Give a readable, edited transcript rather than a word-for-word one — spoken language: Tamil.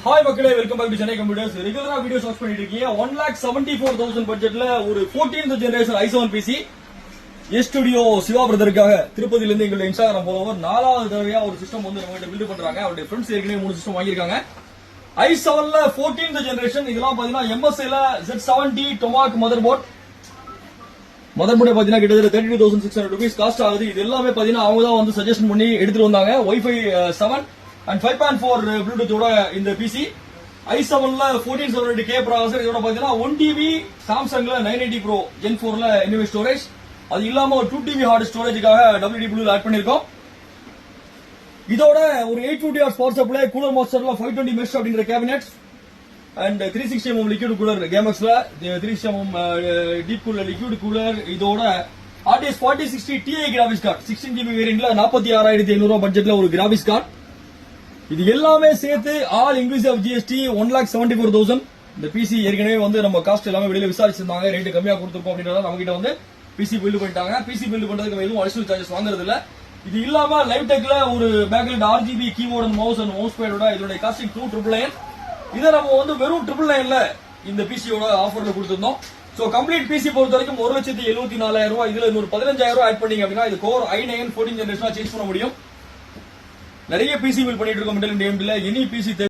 ஹாய் மக்களே, welcome back to Chennai computers. ரெகுலரா வீடியோஸ் வாட்ச் பண்ணிட்டு இருக்கீங்க. 1,74,000 பட்ஜெட்ல ஒரு 14th generation i7 PC S studio Siva பிரதருக்காக திருப்பதியில இருந்து எங்களுடைய இன்ஸ்டாகிராம் ஃபாலோவர் 4வது தடவையா ஒரு சிஸ்டம் வந்து நம்ம பில்ட் பண்றாங்க. அவருடைய ஃப்ரெண்ட்ஸ் ஏற்கனவே 3 சிஸ்டம் வாங்கியிருக்காங்க. i7ல 14th ஜெனரேஷன். இதெல்லாம் பாத்தீங்கன்னா MSIல Z70 டொமாக் மதர் போர்ட் பாத்தீங்கன்னா கிட்டத்தட்ட 32,600 rupees காஸ்ட் ஆகுது. இது எல்லாமே பாத்தீங்கன்னா அவங்க தான் வந்து சஜஷன் பண்ணி எடுத்துட்டு வந்தாங்க. Wi-Fi 7 and 5.4 ப்ளூடூத்தோட இந்த பிசி i7ல 1470K ப்ராசஸர். இதோட பாத்தீங்கன்னா 1TB சாம்சங்ல 980 Pro Gen 4ல NVMe ஸ்டோரேஜ். அது இல்லாம ஒரு 2TB ஹார்ட் ஸ்டோரேஜுக்காக WD Blue ஆட் பண்ணிருக்கோம். இதோட ஒரு 850 வாட்ஸ் பவர் சப்ளை, கூலர் மாஸ்டர்ல 520 மெஷ் அப்படிங்கிற cabinet and 360mm liquid cooler கேமக்ஸ்ல 360mm deep cooler liquid cooler. இதோட RTX 4060 Ti graphics card 16GB வேரியன்ட்ல 46,500 பட்ஜெட்ல ஒரு கிராபிக்ஸ் கார்டு. இது எல்லாமே சேர்த்து ஆல் இன்க்ளூசிவ் GST 1,74,000. இந்த பிசி ஏற்கனவே வந்து நம்ம காஸ்ட் எல்லாமே வெளியில விசாரிச்சிருந்தாங்க, ரேட் கம்மியா கொடுத்துருக்கோம் அப்படின்றத நம்ம கிட்ட வந்து பிசி பில்ட் பண்ணிட்டாங்க. பிசி பில்ட் பண்றதுக்கு எதுவும் அடிஷனல் சார்ஜஸ் வாங்குறது இல்ல. இது இல்லாம லைவ் டெக்ல ஒரு backlight RGB keyboard and mouse and mouse பேடோட இதோட காஸ்டிங் 2,999. இதை நம்ம வந்து வெறும் 999ல இந்த பிசியோட ஆஃபர்ல கொடுத்திருந்தோம். சோ கம்ப்ளீட் பிசி பொறுத்த வரைக்கும் 1,74,000 ரூபாய். இதுல இன்னொரு 15,000 ரூபாய் ஆட் பண்ணீங்க அப்படின்னா இது கோர் i9 14 ஜெனரேஷனா சேஞ்ச் பண்ண முடியும். நிறைய பிசி பில்ட் பண்ணிட்டு இருக்கோம். Any PC